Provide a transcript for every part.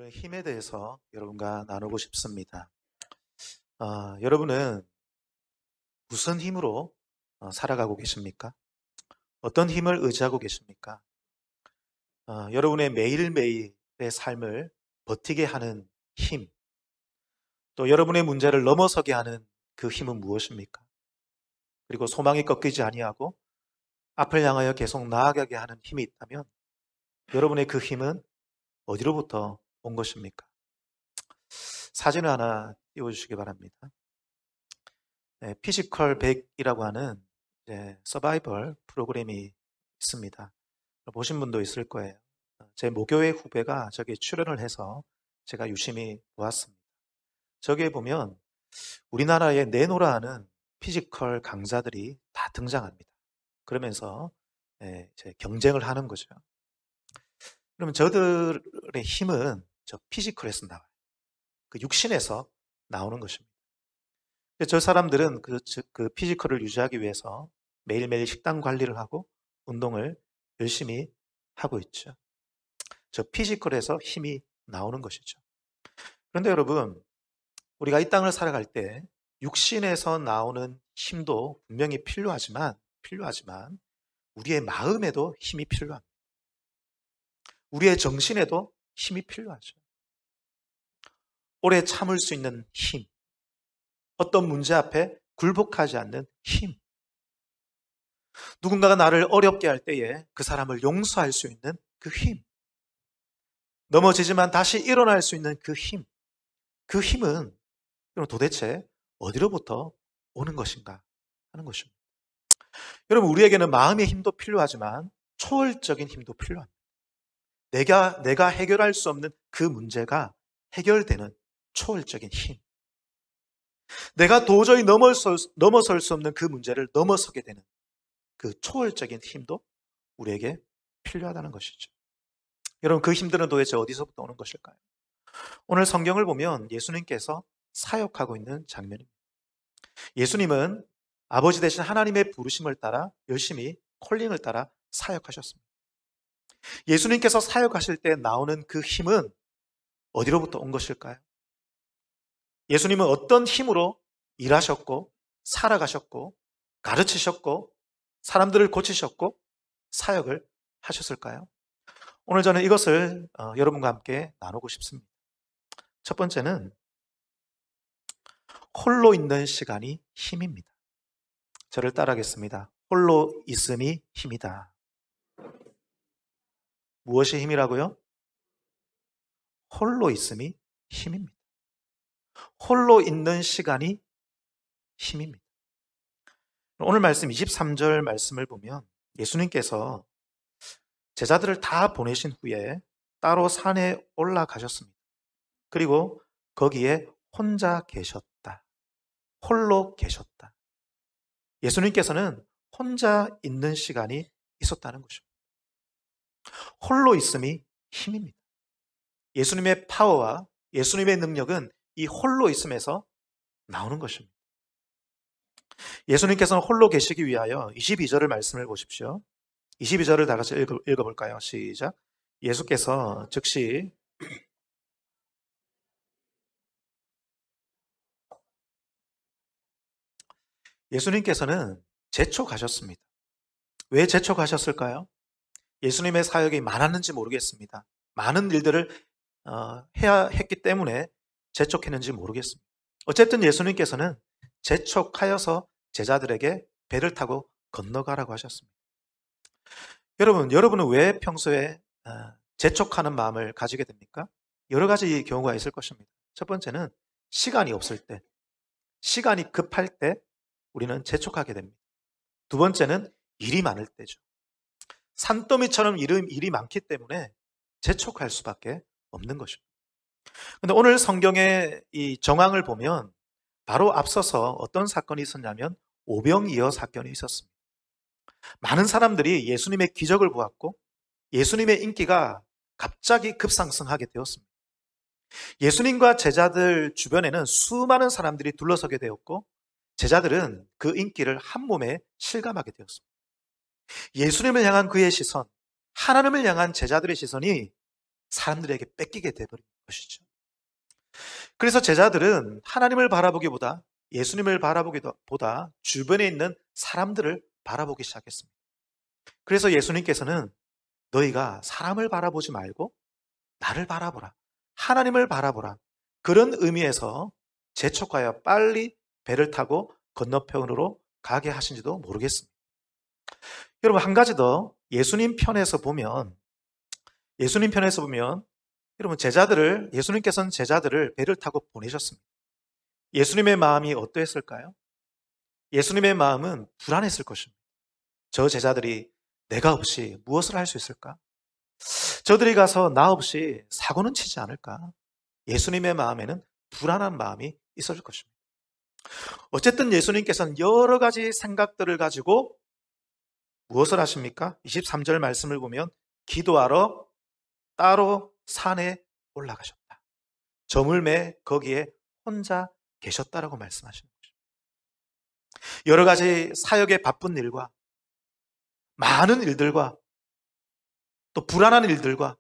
오늘은 힘에 대해서 여러분과 나누고 싶습니다. 여러분은 무슨 힘으로 살아가고 계십니까? 어떤 힘을 의지하고 계십니까? 여러분의 매일매일의 삶을 버티게 하는 힘, 또 여러분의 문제를 넘어서게 하는 그 힘은 무엇입니까? 그리고 소망이 꺾이지 아니하고 앞을 향하여 계속 나아가게 하는 힘이 있다면 여러분의 그 힘은 어디로부터 온 것입니까? 사진을 하나 띄워주시기 바랍니다. 피지컬 100이라고 하는 서바이벌 프로그램이 있습니다. 보신 분도 있을 거예요. 제 모교회 후배가 저기에 출연을 해서 제가 유심히 보았습니다. 저기에 보면 우리나라에 내노라 하는 피지컬 강자들이 다 등장합니다. 그러면서 이제 경쟁을 하는 거죠. 그러면 저들의 힘은 저 피지컬에서 나와요. 그 육신에서 나오는 것입니다. 저 사람들은 그 피지컬을 유지하기 위해서 매일매일 식단 관리를 하고 운동을 열심히 하고 있죠. 저 피지컬에서 힘이 나오는 것이죠. 그런데 여러분, 우리가 이 땅을 살아갈 때 육신에서 나오는 힘도 분명히 필요하지만 우리의 마음에도 힘이 필요합니다. 우리의 정신에도 힘이 필요하죠. 오래 참을 수 있는 힘, 어떤 문제 앞에 굴복하지 않는 힘, 누군가가 나를 어렵게 할 때에 그 사람을 용서할 수 있는 그 힘, 넘어지지만 다시 일어날 수 있는 그 힘, 그 힘은 도대체 어디로부터 오는 것인가 하는 것입니다. 여러분, 우리에게는 마음의 힘도 필요하지만 초월적인 힘도 필요합니다. 내가 해결할 수 없는 그 문제가 해결되는 초월적인 힘, 내가 도저히 넘어설 수 없는 그 문제를 넘어서게 되는 그 초월적인 힘도 우리에게 필요하다는 것이죠. 여러분, 그 힘들은 도대체 어디서부터 오는 것일까요? 오늘 성경을 보면 예수님께서 사역하고 있는 장면입니다. 예수님은 아버지 대신 하나님의 부르심을 따라 열심히 콜링을 따라 사역하셨습니다. 예수님께서 사역하실 때 나오는 그 힘은 어디로부터 온 것일까요? 예수님은 어떤 힘으로 일하셨고 살아가셨고 가르치셨고 사람들을 고치셨고 사역을 하셨을까요? 오늘 저는 이것을 여러분과 함께 나누고 싶습니다. 첫 번째는 홀로 있는 시간이 힘입니다. 저를 따라하겠습니다. 홀로 있음이 힘이다. 무엇이 힘이라고요? 홀로 있음이 힘입니다. 홀로 있는 시간이 힘입니다. 오늘 말씀 23절 말씀을 보면 예수님께서 제자들을 다 보내신 후에 따로 산에 올라가셨습니다. 그리고 거기에 혼자 계셨다. 홀로 계셨다. 예수님께서는 혼자 있는 시간이 있었다는 것입니다. 홀로 있음이 힘입니다. 예수님의 파워와 예수님의 능력은 이 홀로 있음에서 나오는 것입니다. 예수님께서는 홀로 계시기 위하여 22절을 말씀을 보십시오. 22절을 다 같이 읽어볼까요? 시작. 예수께서 즉시 예수님께서는 재촉하셨습니다. 왜 재촉하셨을까요? 예수님의 사역이 많았는지 모르겠습니다. 많은 일들을 해야 했기 때문에 재촉했는지 모르겠습니다. 어쨌든 예수님께서는 재촉하여서 제자들에게 배를 타고 건너가라고 하셨습니다. 여러분은 왜 평소에 재촉하는 마음을 가지게 됩니까? 여러 가지 경우가 있을 것입니다. 첫 번째는 시간이 없을 때, 시간이 급할 때 우리는 재촉하게 됩니다. 두 번째는 일이 많을 때죠. 산더미처럼 일이 많기 때문에 재촉할 수밖에 없는 것입니다. 그런데 오늘 성경의 이 정황을 보면 바로 앞서서 어떤 사건이 있었냐면 오병이어 사건이 있었습니다. 많은 사람들이 예수님의 기적을 보았고 예수님의 인기가 갑자기 급상승하게 되었습니다. 예수님과 제자들 주변에는 수많은 사람들이 둘러서게 되었고 제자들은 그 인기를 한 몸에 실감하게 되었습니다. 예수님을 향한 그의 시선, 하나님을 향한 제자들의 시선이 사람들에게 뺏기게 되어버린 것이죠. 그래서 제자들은 하나님을 바라보기보다 예수님을 바라보기보다 주변에 있는 사람들을 바라보기 시작했습니다. 그래서 예수님께서는 너희가 사람을 바라보지 말고 나를 바라보라, 하나님을 바라보라, 그런 의미에서 재촉하여 빨리 배를 타고 건너편으로 가게 하신지도 모르겠습니다. 여러분, 한 가지 더 예수님 편에서 보면 여러분, 예수님께서는 제자들을 배를 타고 보내셨습니다. 예수님의 마음이 어떠했을까요? 예수님의 마음은 불안했을 것입니다. 저 제자들이 내가 없이 무엇을 할 수 있을까? 저들이 가서 나 없이 사고는 치지 않을까? 예수님의 마음에는 불안한 마음이 있었을 것입니다. 어쨌든 예수님께서는 여러 가지 생각들을 가지고 무엇을 하십니까? 23절 말씀을 보면 기도하러 따로 산에 올라가셨다. 저물매 거기에 혼자 계셨다라고 말씀하시는 거죠. 여러 가지 사역의 바쁜 일과 많은 일들과 또 불안한 일들과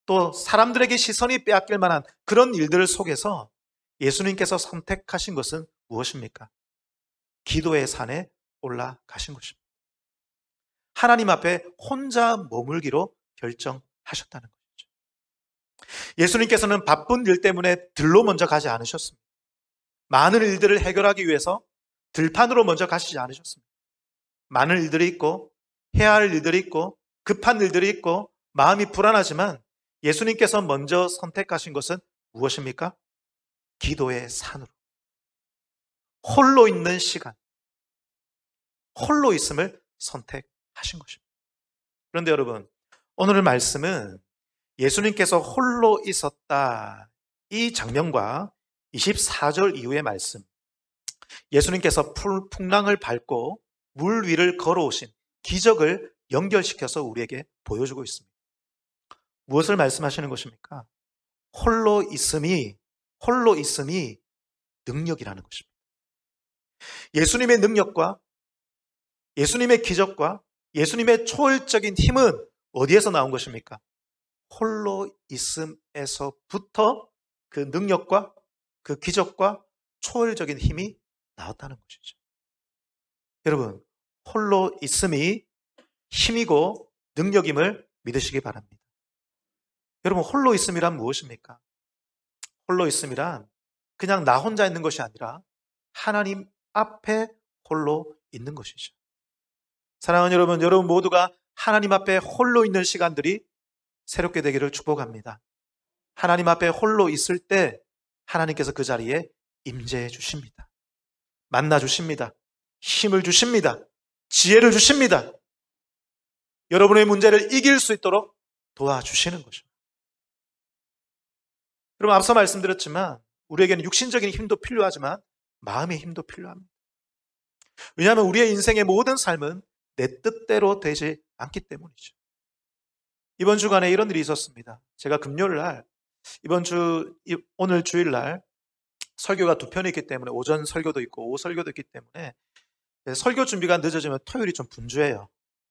또 사람들에게 시선이 빼앗길 만한 그런 일들 속에서 예수님께서 선택하신 것은 무엇입니까? 기도의 산에 올라가신 것입니다. 하나님 앞에 혼자 머물기로 결정하셨다는 것이죠. 예수님께서는 바쁜 일 때문에 들로 먼저 가지 않으셨습니다. 많은 일들을 해결하기 위해서 들판으로 먼저 가시지 않으셨습니다. 많은 일들이 있고 해야 할 일들이 있고 급한 일들이 있고 마음이 불안하지만 예수님께서 먼저 선택하신 것은 무엇입니까? 기도의 산으로, 홀로 있는 시간, 홀로 있음을 선택하신 것입니다. 그런데 여러분, 오늘 말씀은 예수님께서 홀로 있었다, 이 장면과 24절 이후의 말씀, 예수님께서 풍랑을 밟고 물 위를 걸어오신 기적을 연결시켜서 우리에게 보여주고 있습니다. 무엇을 말씀하시는 것입니까? 홀로 있음이 능력이라는 것입니다. 예수님의 능력과 예수님의 기적과 예수님의 초월적인 힘은 어디에서 나온 것입니까? 홀로 있음에서부터 그 능력과 그 기적과 초월적인 힘이 나왔다는 것이죠. 여러분, 홀로 있음이 힘이고 능력임을 믿으시기 바랍니다. 여러분, 홀로 있음이란 무엇입니까? 홀로 있음이란 그냥 나 혼자 있는 것이 아니라 하나님 앞에 홀로 있는 것이죠. 사랑하는 여러분 모두가 하나님 앞에 홀로 있는 시간들이 새롭게 되기를 축복합니다. 하나님 앞에 홀로 있을 때 하나님께서 그 자리에 임재해 주십니다. 만나 주십니다. 힘을 주십니다. 지혜를 주십니다. 여러분의 문제를 이길 수 있도록 도와주시는 것입니다. 여러분, 앞서 말씀드렸지만 우리에게는 육신적인 힘도 필요하지만 마음의 힘도 필요합니다. 왜냐하면 우리의 인생의 모든 삶은 내 뜻대로 되지 않기 때문이죠. 이번 주간에 이런 일이 있었습니다. 제가 금요일 날, 오늘 주일 날 설교가 두 편이 있기 때문에 오전 설교도 있고 오후 설교도 있기 때문에 설교 준비가 늦어지면 토요일이 좀 분주해요.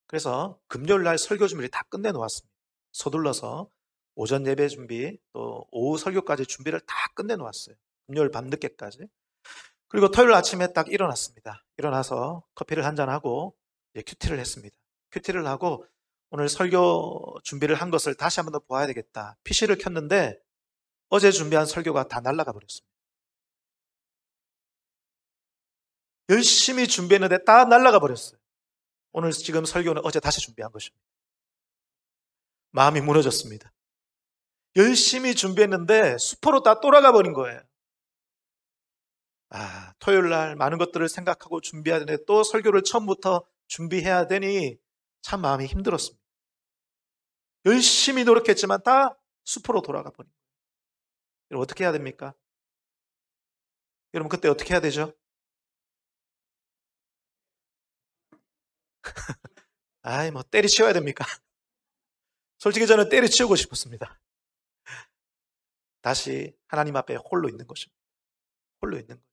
그래서 금요일 날 설교 준비를 다 끝내놓았습니다. 서둘러서 오전 예배 준비 또 오후 설교까지 준비를 다 끝내놓았어요. 금요일 밤늦게까지. 그리고 토요일 아침에 딱 일어났습니다. 일어나서 커피를 한잔하고 큐티를 했습니다. 큐티를 하고 오늘 설교 준비를 한 것을 다시 한번 더 보아야 되겠다. PC를 켰는데 어제 준비한 설교가 다 날아가 버렸습니다. 열심히 준비했는데 다 날아가 버렸어요. 오늘 지금 설교는 어제 다시 준비한 것입니다. 마음이 무너졌습니다. 열심히 준비했는데 수포로 다 돌아가 버린 거예요. 토요일 날 많은 것들을 생각하고 준비해야 되는데 또 설교를 처음부터 준비해야 되니 참 마음이 힘들었습니다. 열심히 노력했지만 다 수포로 돌아가 버린 거예요. 여러분, 어떻게 해야 됩니까? 여러분, 그때 어떻게 해야 되죠? 뭐 때리치워야 됩니까? 솔직히 저는 때리치우고 싶었습니다. 다시 하나님 앞에 홀로 있는 것입니다. 홀로 있는 것.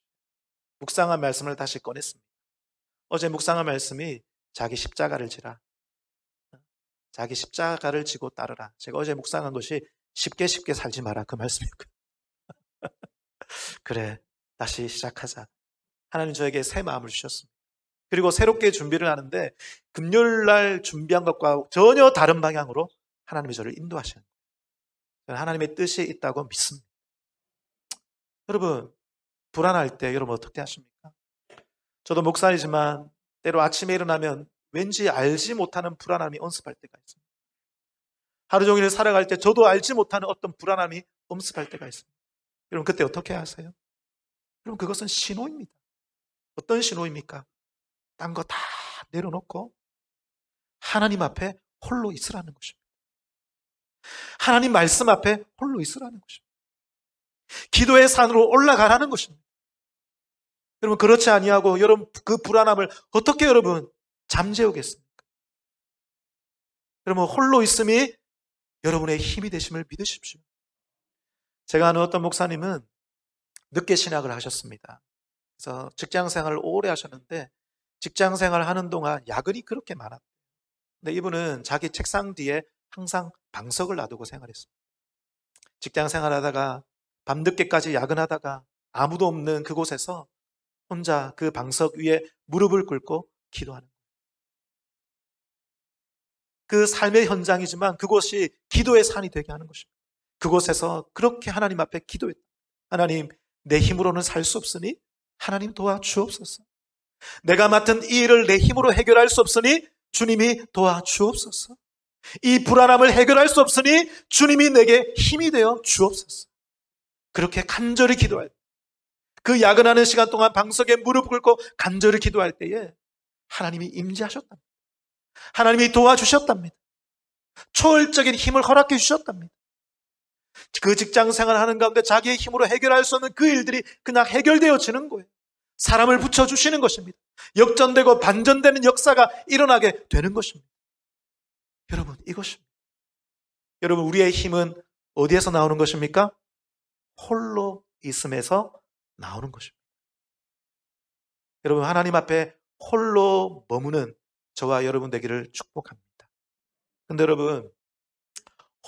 묵상한 말씀을 다시 꺼냈습니다. 어제 묵상한 말씀이 자기 십자가를 지라. 자기 십자가를 지고 따르라. 제가 어제 묵상한 것이 쉽게 살지 마라, 그 말씀이었거든요. 그래, 다시 시작하자. 하나님 저에게 새 마음을 주셨습니다. 그리고 새롭게 준비를 하는데 금요일날 준비한 것과 전혀 다른 방향으로 하나님이 저를 인도하시는 거예요. 저는 하나님의 뜻이 있다고 믿습니다. 여러분, 불안할 때 여러분 어떻게 하십니까? 저도 목사이지만 때로 아침에 일어나면 왠지 알지 못하는 불안함이 엄습할 때가 있습니다. 하루 종일 살아갈 때 저도 알지 못하는 어떤 불안함이 엄습할 때가 있습니다. 여러분 그때 어떻게 하세요? 여러분 그것은 신호입니다. 어떤 신호입니까? 딴 거 다 내려놓고 하나님 앞에 홀로 있으라는 것입니다. 하나님 말씀 앞에 홀로 있으라는 것입니다. 기도의 산으로 올라가라는 것입니다. 여러분 그렇지 아니하고 여러분 그 불안함을 어떻게 여러분 잠재우겠습니까? 여러분 홀로 있음이 여러분의 힘이 되심을 믿으십시오. 제가 아는 어떤 목사님은 늦게 신학을 하셨습니다. 그래서 직장생활을 오래 하셨는데 직장생활 하는 동안 야근이 그렇게 많았대요. 근데 이분은 자기 책상 뒤에 항상 방석을 놔두고 생활했습니다. 직장생활 하다가 밤늦게까지 야근하다가 아무도 없는 그곳에서 혼자 그 방석 위에 무릎을 꿇고 기도하는 거예요. 그 삶의 현장이지만 그곳이 기도의 산이 되게 하는 것입니다. 그곳에서 그렇게 하나님 앞에 기도했다. 하나님, 내 힘으로는 살 수 없으니 하나님 도와주옵소서. 내가 맡은 이 일을 내 힘으로 해결할 수 없으니 주님이 도와주옵소서. 이 불안함을 해결할 수 없으니 주님이 내게 힘이 되어 주옵소서. 그렇게 간절히 기도할 때, 그 야근하는 시간 동안 방석에 무릎 꿇고 간절히 기도할 때에 하나님이 임재하셨답니다. 하나님이 도와주셨답니다. 초월적인 힘을 허락해 주셨답니다. 그 직장 생활하는 가운데 자기의 힘으로 해결할 수 없는 그 일들이 그냥 해결되어지는 거예요. 사람을 붙여주시는 것입니다. 역전되고 반전되는 역사가 일어나게 되는 것입니다. 여러분, 이것입니다. 여러분, 우리의 힘은 어디에서 나오는 것입니까? 홀로 있음에서 나오는 것입니다. 여러분, 하나님 앞에 홀로 머무는 저와 여러분 되기를 축복합니다. 근데 여러분,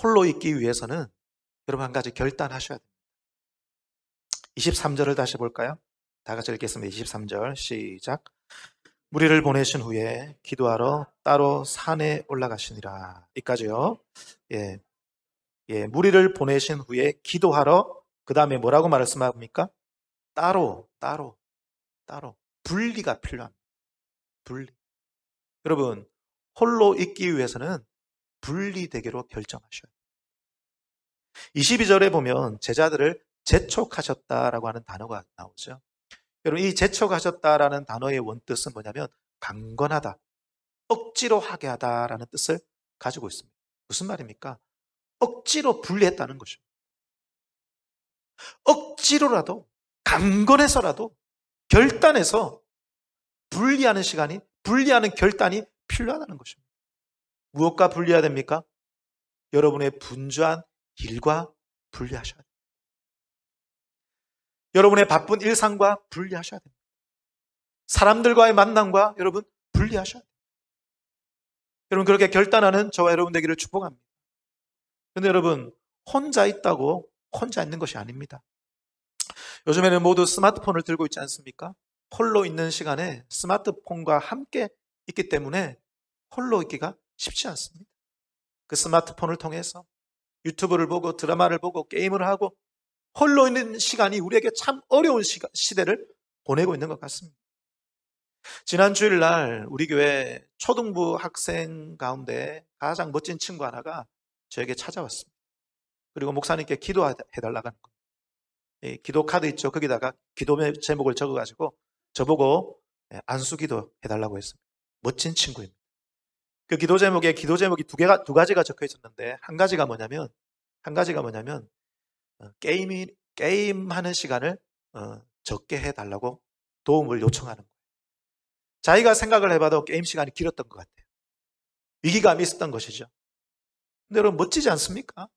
홀로 있기 위해서는 여러분 한 가지 결단하셔야 됩니다. 23절을 다시 볼까요? 다 같이 읽겠습니다. 23절 시작. 무리를 보내신 후에 기도하러 따로 산에 올라가시니라. 이까지요. 무리를 보내신 후에 기도하러, 그 다음에 뭐라고 말씀합니까? 따로 분리가 필요합니다. 분리. 여러분, 홀로 있기 위해서는 분리되기로 결정하셔야 돼요. 22절에 보면 제자들을 재촉하셨다라고 하는 단어가 나오죠. 여러분, 이 재촉하셨다라는 단어의 원뜻은 뭐냐면 강권하다, 억지로 하게 하다라는 뜻을 가지고 있습니다. 무슨 말입니까? 억지로 분리했다는 것입니다. 억지로라도, 강권해서라도, 결단해서 분리하는 시간이, 분리하는 결단이 필요하다는 것입니다. 무엇과 분리해야 됩니까? 여러분의 분주한 일과 분리하셔야 됩니다. 여러분의 바쁜 일상과 분리하셔야 됩니다. 사람들과의 만남과 여러분 분리하셔야 됩니다. 여러분 그렇게 결단하는 저와 여러분 되기를 축복합니다. 그런데 여러분 혼자 있다고 혼자 있는 것이 아닙니다. 요즘에는 모두 스마트폰을 들고 있지 않습니까? 홀로 있는 시간에 스마트폰과 함께 있기 때문에 홀로 있기가 쉽지 않습니다. 그 스마트폰을 통해서 유튜브를 보고 드라마를 보고 게임을 하고 홀로 있는 시간이 우리에게 참 어려운 시대를 보내고 있는 것 같습니다. 지난 주일날 우리 교회 초등부 학생 가운데 가장 멋진 친구 하나가 저에게 찾아왔습니다. 그리고 목사님께 기도해달라고 하는 거예요. 기도 카드 있죠. 거기다가 기도 제목을 적어가지고 저보고 안수기도 해달라고 했습니다. 멋진 친구입니다. 그 기도 제목이 두 가지가 적혀 있었는데 한 가지가 뭐냐면 게임하는 시간을 적게 해달라고 도움을 요청하는 거예요. 자기가 생각을 해봐도 게임 시간이 길었던 것 같아요. 위기감이 있었던 것이죠. 근데 여러분 멋지지 않습니까?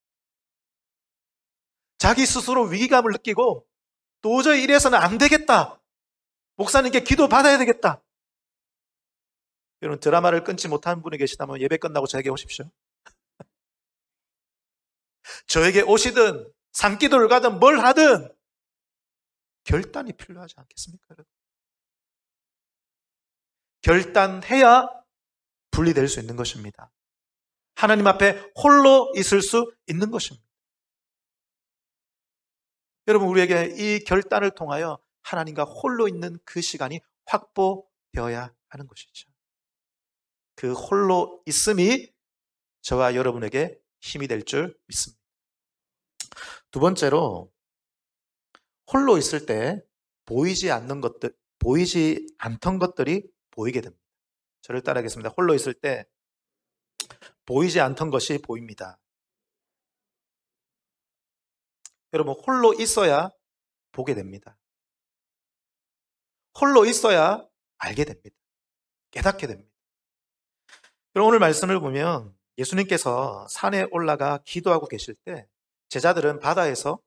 자기 스스로 위기감을 느끼고 도저히 이래서는 안 되겠다. 목사님께 기도 받아야 되겠다. 여러분 드라마를 끊지 못하는 분이 계시다면 예배 끝나고 저에게 오십시오. 저에게 오시든 산기도를 가든 뭘 하든 결단이 필요하지 않겠습니까? 여러분? 결단해야 분리될 수 있는 것입니다. 하나님 앞에 홀로 있을 수 있는 것입니다. 여러분 우리에게 이 결단을 통하여 하나님과 홀로 있는 그 시간이 확보되어야 하는 것이죠. 그 홀로 있음이 저와 여러분에게 힘이 될 줄 믿습니다. 두 번째로 홀로 있을 때 보이지 않는 것들, 보이지 않던 것들이 보이게 됩니다. 저를 따라하겠습니다. 홀로 있을 때 보이지 않던 것이 보입니다. 여러분 홀로 있어야 보게 됩니다. 홀로 있어야 알게 됩니다. 깨닫게 됩니다. 여러분 오늘 말씀을 보면 예수님께서 산에 올라가 기도하고 계실 때 제자들은 바다에서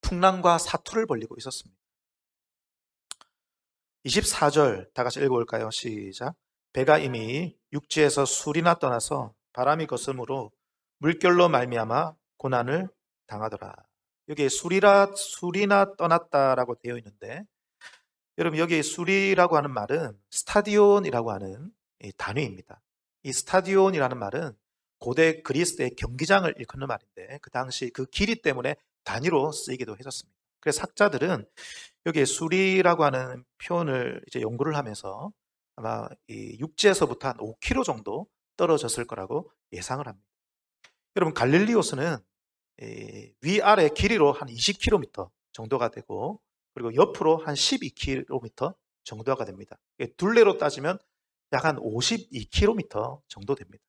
풍랑과 사투를 벌이고 있었습니다. 24절 다 같이 읽어볼까요? 시작. 배가 이미 육지에서 술이나 떠나서 바람이 거스므로 물결로 말미암아 고난을 당하더라. 여기에 술이나 떠났다라고 되어 있는데 여러분 여기 술이라고 하는 말은 스타디온이라고 하는 단위입니다. 이 스타디온이라는 말은 고대 그리스의 경기장을 일컫는 말인데 그 당시 그 길이 때문에 단위로 쓰이기도 했었습니다. 그래서 학자들은 여기에 수리라고 하는 표현을 이제 연구를 하면서 아마 이 육지에서부터 한 5km 정도 떨어졌을 거라고 예상을 합니다. 여러분 갈릴리 호수는 위아래 길이로 한 20km 정도가 되고 그리고 옆으로 한 12km 정도가 됩니다. 둘레로 따지면 약 한 52km 정도 됩니다.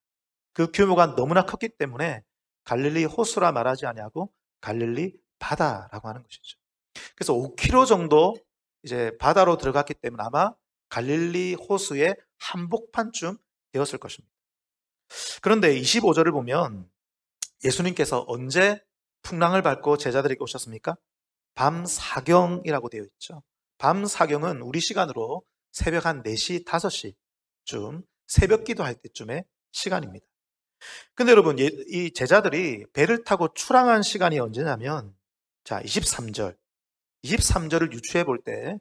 그 규모가 너무나 컸기 때문에 갈릴리 호수라 말하지 아니하고 갈릴리 바다라고 하는 것이죠. 그래서 5km 정도 이제 바다로 들어갔기 때문에 아마 갈릴리 호수의 한복판쯤 되었을 것입니다. 그런데 25절을 보면 예수님께서 언제 풍랑을 밟고 제자들에게 오셨습니까? 밤 사경이라고 되어 있죠. 밤 사경은 우리 시간으로 새벽 한 4시, 5시쯤 새벽 기도할 때쯤의 시간입니다. 근데 여러분 이 제자들이 배를 타고 출항한 시간이 언제냐면 자 23절을 유추해 볼 때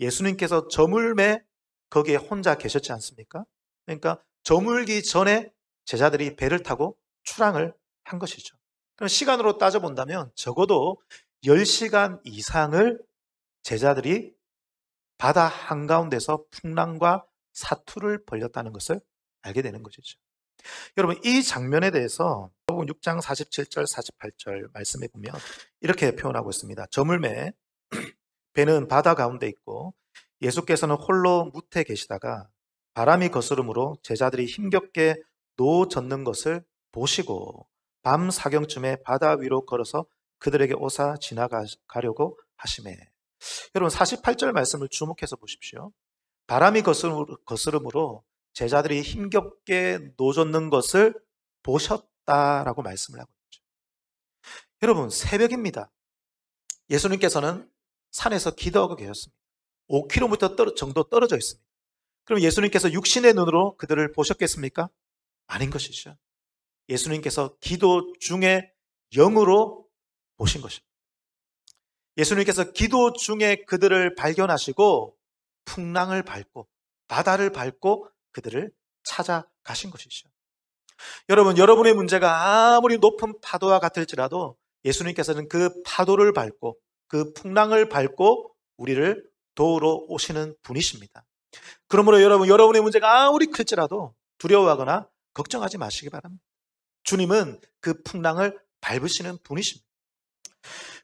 예수님께서 저물매 거기에 혼자 계셨지 않습니까? 그러니까 저물기 전에 제자들이 배를 타고 출항을 한 것이죠. 그럼 시간으로 따져본다면 적어도 10시간 이상을 제자들이 바다 한가운데서 풍랑과 사투를 벌였다는 것을 알게 되는 것이죠. 여러분 이 장면에 대해서 마태복음 6장 47절 48절 말씀에 보면 이렇게 표현하고 있습니다. 저물매 배는 바다 가운데 있고 예수께서는 홀로 무태 계시다가 바람이 거스름으로 제자들이 힘겹게 놓아졌는 것을 보시고 밤 사경쯤에 바다 위로 걸어서 그들에게 오사 지나가려고 하시매. 여러분 48절 말씀을 주목해서 보십시오. 바람이 거스름으로 제자들이 힘겹게 놓아졌는 것을 보셨다라고 말씀을 하고 있죠. 여러분 새벽입니다. 예수님께서는 산에서 기도하고 계셨습니다. 5km 정도 떨어져 있습니다. 그럼 예수님께서 육신의 눈으로 그들을 보셨겠습니까? 아닌 것이죠. 예수님께서 기도 중에 영으로 보신 것입니다. 예수님께서 기도 중에 그들을 발견하시고 풍랑을 밟고 바다를 밟고 그들을 찾아가신 것이죠. 여러분, 여러분의 문제가 아무리 높은 파도와 같을지라도 예수님께서는 그 파도를 밟고 그 풍랑을 밟고 우리를 도우러 오시는 분이십니다. 그러므로 여러분의 문제가 아무리 클지라도 두려워하거나 걱정하지 마시기 바랍니다. 주님은 그 풍랑을 밟으시는 분이십니다.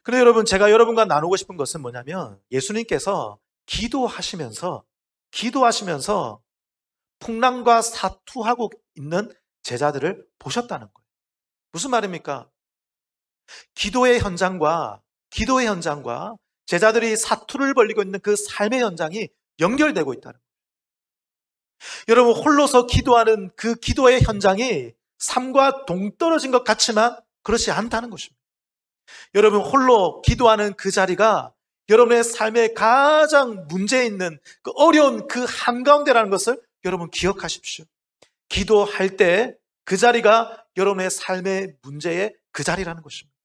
그런데 여러분, 제가 여러분과 나누고 싶은 것은 뭐냐면 예수님께서 기도하시면서 풍랑과 사투하고 있는 제자들을 보셨다는 거예요. 무슨 말입니까? 기도의 현장과 제자들이 사투를 벌이고 있는 그 삶의 현장이 연결되고 있다는 거예요. 여러분, 홀로서 기도하는 그 기도의 현장이 삶과 동떨어진 것 같지만 그렇지 않다는 것입니다. 여러분, 홀로 기도하는 그 자리가 여러분의 삶에 가장 문제 있는 그 어려운 그 한가운데라는 것을 여러분 기억하십시오. 기도할 때 그 자리가 여러분의 삶의 문제의 그 자리라는 것입니다.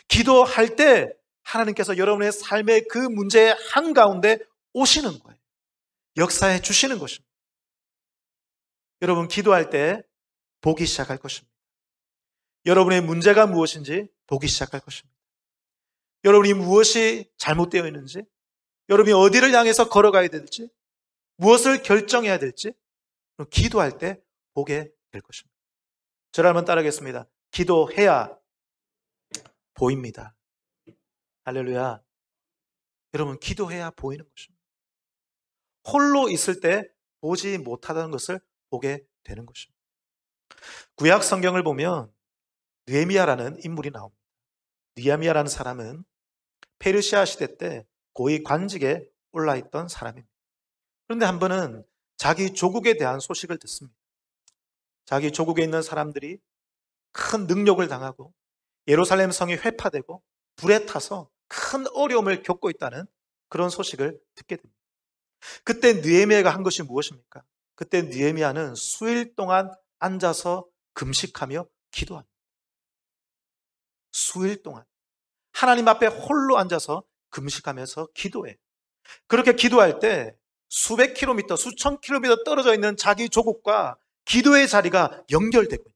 기도할 때 하나님께서 여러분의 삶의 그 문제의 한가운데 오시는 거예요. 역사해 주시는 것입니다. 여러분 기도할 때 보기 시작할 것입니다. 여러분의 문제가 무엇인지 보기 시작할 것입니다. 여러분이 무엇이 잘못되어 있는지, 여러분이 어디를 향해서 걸어가야 될지, 무엇을 결정해야 될지 기도할 때 보게 될 것입니다. 저를 한번 따라하겠습니다. 기도해야 보입니다. 할렐루야. 여러분 기도해야 보이는 것입니다. 홀로 있을 때 보지 못하다는 것을 보게 되는 것입니다. 구약 성경을 보면 느헤미야라는 인물이 나옵니다. 느헤미야라는 사람은 페르시아 시대 때 고위 관직에 올라있던 사람입니다. 그런데 한 번은 자기 조국에 대한 소식을 듣습니다. 자기 조국에 있는 사람들이 큰 능욕을 당하고 예루살렘 성이 회파되고 불에 타서 큰 어려움을 겪고 있다는 그런 소식을 듣게 됩니다. 그때 느헤미야가 한 것이 무엇입니까? 그때 느헤미야는 수일 동안 앉아서 금식하며 기도합니다. 수일 동안 하나님 앞에 홀로 앉아서 금식하면서 기도해. 그렇게 기도할 때 수백 킬로미터, 수천 킬로미터 떨어져 있는 자기 조국과 기도의 자리가 연결되고 있는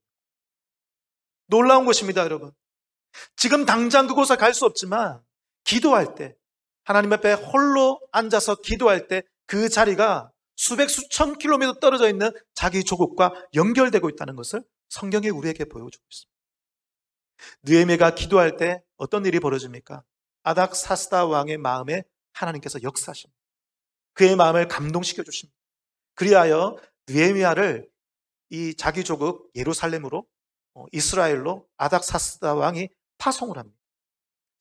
놀라운 것입니다, 여러분. 지금 당장 그곳에 갈 수 없지만 기도할 때, 하나님 앞에 홀로 앉아서 기도할 때 그 자리가 수백 수천 킬로미터 떨어져 있는 자기 조국과 연결되고 있다는 것을 성경이 우리에게 보여주고 있습니다. 느헤미야가 기도할 때 어떤 일이 벌어집니까? 아닥사스다 왕의 마음에 하나님께서 역사하십니다. 그의 마음을 감동시켜 주십니다. 그리하여 느헤미야를 이 자기 조국 예루살렘으로, 이스라엘로 아닥사스다 왕이 파송을 합니다.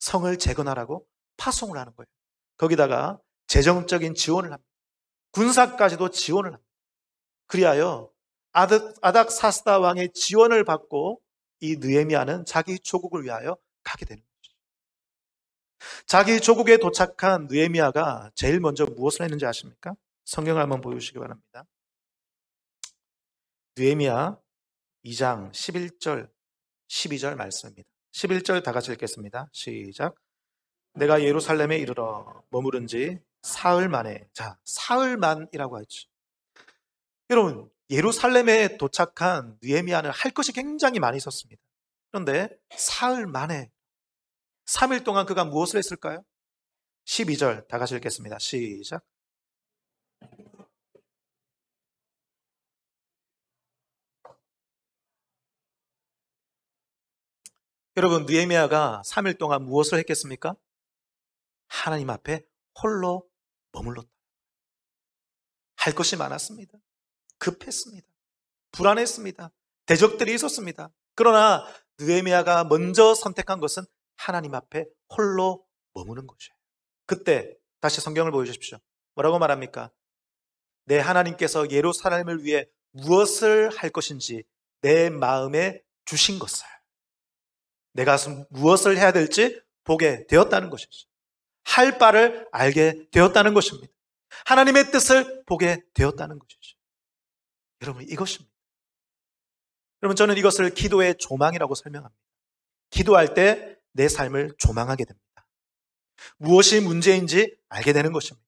성을 재건하라고 파송을 하는 거예요. 거기다가 재정적인 지원을 합니다. 군사까지도 지원을 합니다. 그리하여 아닥사스다 왕의 지원을 받고 이 느헤미야는 자기 조국을 위하여 가게 되는 거죠. 자기 조국에 도착한 느헤미야가 제일 먼저 무엇을 했는지 아십니까? 성경을 한번 보여주시기 바랍니다. 느헤미야 2장 11절 12절 말씀입니다. 11절 다 같이 읽겠습니다. 시작. 내가 예루살렘에 이르러 머무른 지 사흘 만에. 자, 사흘만이라고 하죠. 여러분, 예루살렘에 도착한 느헤미야는 할 것이 굉장히 많이 있었습니다. 그런데 사흘 만에 3일 동안 그가 무엇을 했을까요? 12절 다 같이 읽겠습니다. 시작. 여러분, 느헤미야가 3일 동안 무엇을 했겠습니까? 하나님 앞에 홀로 머물렀다. 할 것이 많았습니다. 급했습니다. 불안했습니다. 대적들이 있었습니다. 그러나 느헤미야가 먼저 선택한 것은 하나님 앞에 홀로 머무는 것이에요. 그때 다시 성경을 보여주십시오. 뭐라고 말합니까? 내 하나님께서 예루살렘을 위해 무엇을 할 것인지 내 마음에 주신 것을, 내가 무엇을 해야 될지 보게 되었다는 것이죠. 할 바를 알게 되었다는 것입니다. 하나님의 뜻을 보게 되었다는 것이죠. 여러분, 이것입니다. 여러분, 저는 이것을 기도의 조망이라고 설명합니다. 기도할 때 내 삶을 조망하게 됩니다. 무엇이 문제인지 알게 되는 것입니다.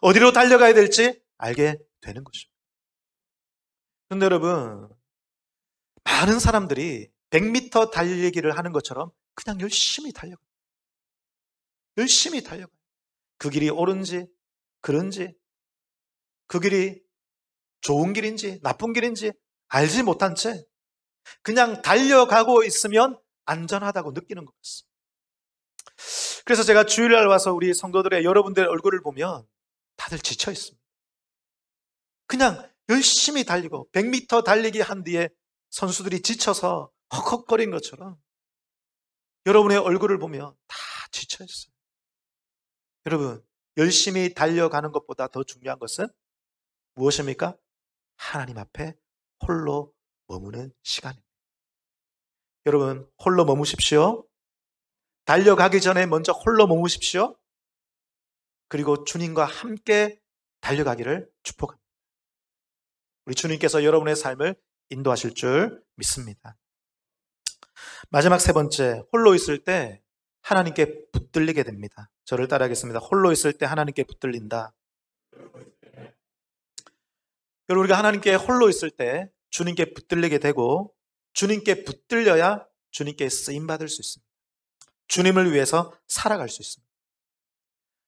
어디로 달려가야 될지 알게 되는 것입니다. 그런데 여러분, 많은 사람들이 100m 달리기를 하는 것처럼 그냥 열심히 달려가요. 열심히 달려가요. 그 길이 옳은지 그른지, 그 길이 좋은 길인지 나쁜 길인지 알지 못한 채 그냥 달려가고 있으면 안전하다고 느끼는 것 같습니다. 그래서 제가 주일날 와서 우리 성도들의 여러분들의 얼굴을 보면 다들 지쳐 있습니다. 그냥 열심히 달리고 100m 달리기 한 뒤에 선수들이 지쳐서 헉헉거린 것처럼 여러분의 얼굴을 보면 다 지쳐 있어요. 여러분, 열심히 달려가는 것보다 더 중요한 것은 무엇입니까? 하나님 앞에 홀로 머무는 시간입니다. 여러분, 홀로 머무십시오. 달려가기 전에 먼저 홀로 머무십시오. 그리고 주님과 함께 달려가기를 축복합니다. 우리 주님께서 여러분의 삶을 인도하실 줄 믿습니다. 마지막 세 번째, 홀로 있을 때 하나님께 붙들리게 됩니다. 저를 따라하겠습니다. 홀로 있을 때 하나님께 붙들린다. 여러분, 우리가 하나님께 홀로 있을 때 주님께 붙들리게 되고, 주님께 붙들려야 주님께 쓰임받을 수 있습니다. 주님을 위해서 살아갈 수 있습니다.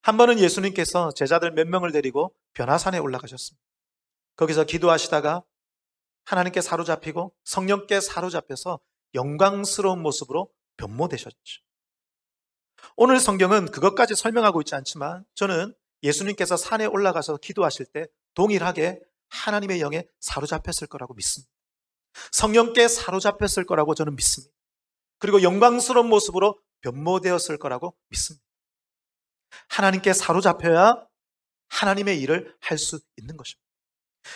한 번은 예수님께서 제자들 몇 명을 데리고 변화산에 올라가셨습니다. 거기서 기도하시다가 하나님께 사로잡히고 성령께 사로잡혀서 영광스러운 모습으로 변모되셨죠. 오늘 성경은 그것까지 설명하고 있지 않지만 저는 예수님께서 산에 올라가서 기도하실 때 동일하게 하나님의 영에 사로잡혔을 거라고 믿습니다. 성령께 사로잡혔을 거라고 저는 믿습니다. 그리고 영광스러운 모습으로 변모되었을 거라고 믿습니다. 하나님께 사로잡혀야 하나님의 일을 할 수 있는 것입니다.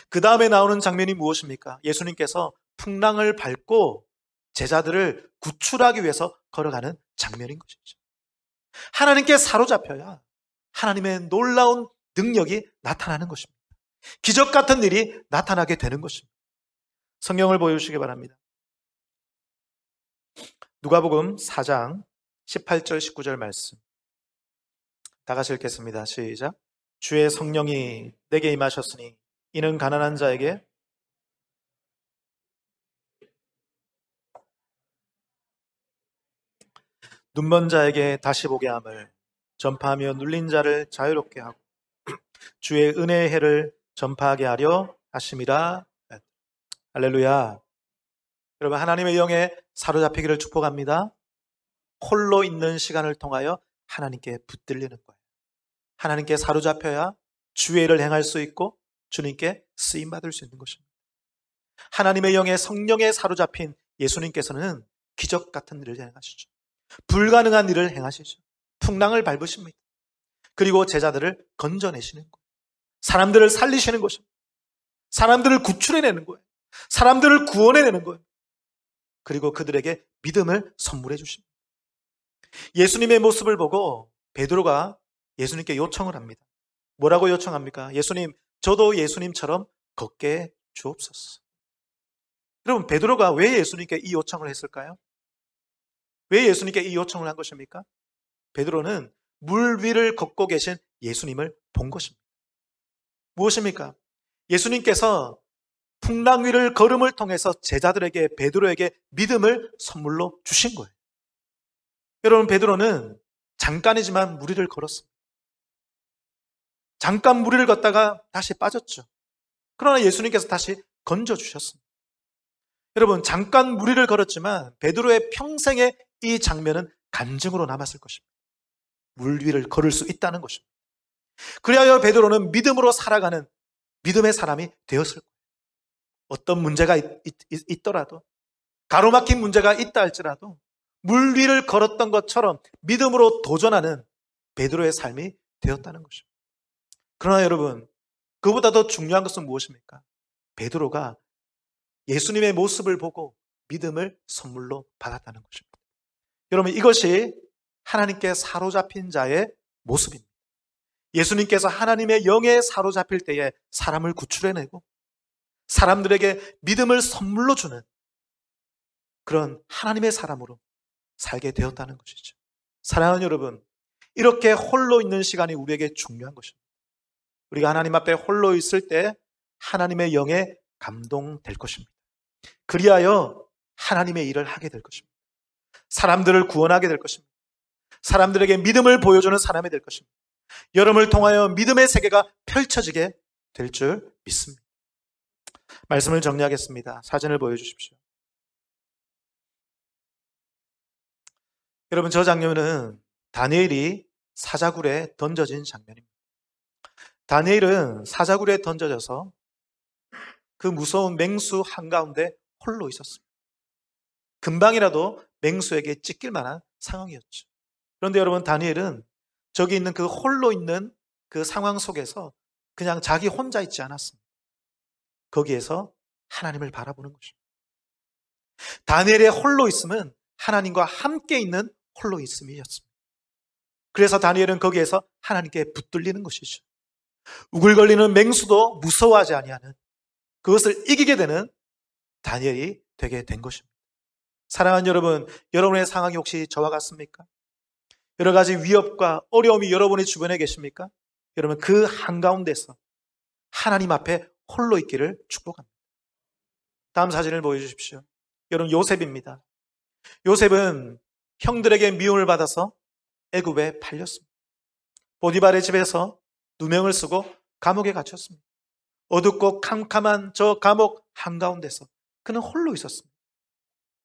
그 다음에 나오는 장면이 무엇입니까? 예수님께서 풍랑을 밟고 제자들을 구출하기 위해서 걸어가는 장면인 것이죠. 하나님께 사로잡혀야 하나님의 놀라운 능력이 나타나는 것입니다. 기적 같은 일이 나타나게 되는 것입니다. 성경을 보여주시기 바랍니다. 누가복음 4장 18절 19절 말씀 다 같이 읽겠습니다. 시작. 주의 성령이 내게 임하셨으니 이는 가난한 자에게 눈먼 자에게 다시 보게 함을 전파하며 눌린 자를 자유롭게 하고 주의 은혜의 해를 전파하게 하려 하심이라. 할렐루야. 여러분, 하나님의 영에 사로잡히기를 축복합니다. 홀로 있는 시간을 통하여 하나님께 붙들리는 거예요. 하나님께 사로잡혀야 주의 일을 행할 수 있고 주님께 쓰임받을 수 있는 것입니다. 하나님의 영에 성령에 사로잡힌 예수님께서는 기적 같은 일을 행하시죠. 불가능한 일을 행하시죠. 풍랑을 밟으십니다. 그리고 제자들을 건져내시는 거예요. 사람들을 살리시는 것입니다. 사람들을 구출해내는 거예요. 사람들을 구원해내는 거예요. 그리고 그들에게 믿음을 선물해 주십니다. 예수님의 모습을 보고 베드로가 예수님께 요청을 합니다. 뭐라고 요청합니까? 예수님, 저도 예수님처럼 걷게 주옵소서. 여러분, 베드로가 왜 예수님께 이 요청을 했을까요? 왜 예수님께 이 요청을 한 것입니까? 베드로는 물 위를 걷고 계신 예수님을 본 것입니다. 무엇입니까? 예수님께서 풍랑 위를 걸음을 통해서 제자들에게, 베드로에게 믿음을 선물로 주신 거예요. 여러분, 베드로는 잠깐이지만 물 위를 걸었습니다. 잠깐 물 위를 걷다가 다시 빠졌죠. 그러나 예수님께서 다시 건져주셨습니다. 여러분, 잠깐 물 위를 걸었지만 베드로의 평생의 이 장면은 간증으로 남았을 것입니다. 물 위를 걸을 수 있다는 것입니다. 그리하여 베드로는 믿음으로 살아가는 믿음의 사람이 되었을 거예요. 어떤 문제가 있더라도, 가로막힌 문제가 있다 할지라도 물 위를 걸었던 것처럼 믿음으로 도전하는 베드로의 삶이 되었다는 것입니다. 그러나 여러분, 그보다 더 중요한 것은 무엇입니까? 베드로가 예수님의 모습을 보고 믿음을 선물로 받았다는 것입니다. 여러분, 이것이 하나님께 사로잡힌 자의 모습입니다. 예수님께서 하나님의 영에 사로잡힐 때에 사람을 구출해내고 사람들에게 믿음을 선물로 주는 그런 하나님의 사람으로 살게 되었다는 것이죠. 사랑하는 여러분, 이렇게 홀로 있는 시간이 우리에게 중요한 것입니다. 우리가 하나님 앞에 홀로 있을 때 하나님의 영에 감동될 것입니다. 그리하여 하나님의 일을 하게 될 것입니다. 사람들을 구원하게 될 것입니다. 사람들에게 믿음을 보여주는 사람이 될 것입니다. 여러분을 통하여 믿음의 세계가 펼쳐지게 될 줄 믿습니다. 말씀을 정리하겠습니다. 사진을 보여주십시오. 여러분, 저 장면은 다니엘이 사자굴에 던져진 장면입니다. 다니엘은 사자굴에 던져져서 그 무서운 맹수 한가운데 홀로 있었습니다. 금방이라도 맹수에게 찢길 만한 상황이었죠. 그런데 여러분, 다니엘은 저기 있는 그 홀로 있는 그 상황 속에서 그냥 자기 혼자 있지 않았습니다. 거기에서 하나님을 바라보는 것입니다. 다니엘의 홀로 있음은 하나님과 함께 있는 홀로 있음이었습니다. 그래서 다니엘은 거기에서 하나님께 붙들리는 것이죠. 우글거리는 맹수도 무서워하지 아니하는 그것을 이기게 되는 다니엘이 되게 된 것입니다. 사랑하는 여러분, 여러분의 상황이 혹시 저와 같습니까? 여러 가지 위협과 어려움이 여러분의 주변에 계십니까? 여러분, 그 한가운데서 하나님 앞에 홀로 있기를 축복합니다. 다음 사진을 보여주십시오. 여러분, 요셉입니다. 요셉은 형들에게 미움을 받아서 애굽에 팔렸습니다. 보디발의 집에서 누명을 쓰고 감옥에 갇혔습니다. 어둡고 캄캄한 저 감옥 한가운데서 그는 홀로 있었습니다.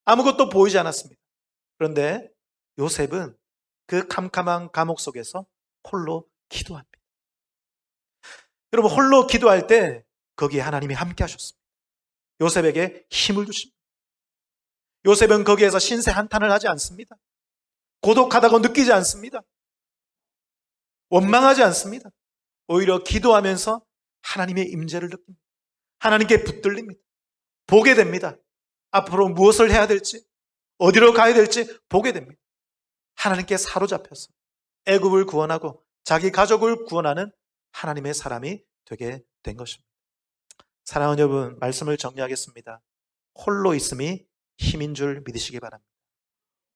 아무것도 보이지 않았습니다. 그런데 요셉은 그 캄캄한 감옥 속에서 홀로 기도합니다. 여러분, 홀로 기도할 때 거기에 하나님이 함께 하셨습니다. 요셉에게 힘을 주십니다. 요셉은 거기에서 신세 한탄을 하지 않습니다. 고독하다고 느끼지 않습니다. 원망하지 않습니다. 오히려 기도하면서 하나님의 임재를 느낍니다. 하나님께 붙들립니다. 보게 됩니다. 앞으로 무엇을 해야 될지, 어디로 가야 될지 보게 됩니다. 하나님께 사로잡혀서 애굽을 구원하고 자기 가족을 구원하는 하나님의 사람이 되게 된 것입니다. 사랑하는 여러분, 말씀을 정리하겠습니다. 홀로 있음이 힘인 줄 믿으시기 바랍니다.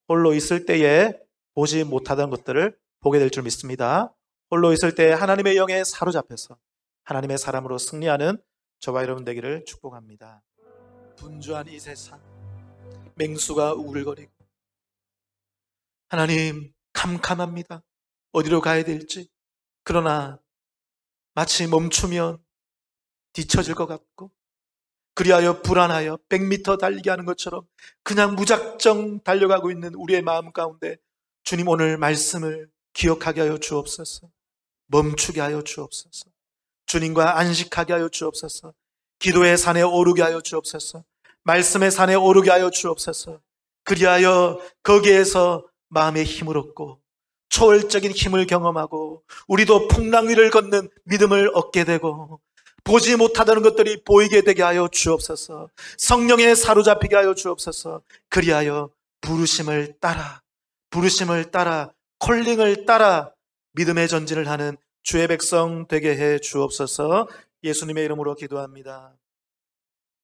홀로 있을 때에 보지 못하던 것들을 보게 될 줄 믿습니다. 홀로 있을 때 하나님의 영에 사로잡혀서 하나님의 사람으로 승리하는 저와 여러분 되기를 축복합니다. 분주한 이 세상, 맹수가 우글거리고 하나님 캄캄합니다. 어디로 가야 될지. 그러나 마치 멈추면 뒤처질 것 같고, 그리하여 불안하여 100m 달리기 하는 것처럼 그냥 무작정 달려가고 있는 우리의 마음 가운데 주님, 오늘 말씀을 기억하게 하여 주옵소서. 멈추게 하여 주옵소서. 주님과 안식하게 하여 주옵소서. 기도의 산에 오르게 하여 주옵소서. 말씀의 산에 오르게 하여 주옵소서. 그리하여 거기에서 마음의 힘을 얻고 초월적인 힘을 경험하고 우리도 풍랑 위를 걷는 믿음을 얻게 되고 보지 못하던 것들이 보이게 되게 하여 주옵소서. 성령에 사로잡히게 하여 주옵소서. 그리하여 부르심을 따라 콜링을 따라 믿음의 전진을 하는 주의 백성 되게 해 주옵소서. 예수님의 이름으로 기도합니다.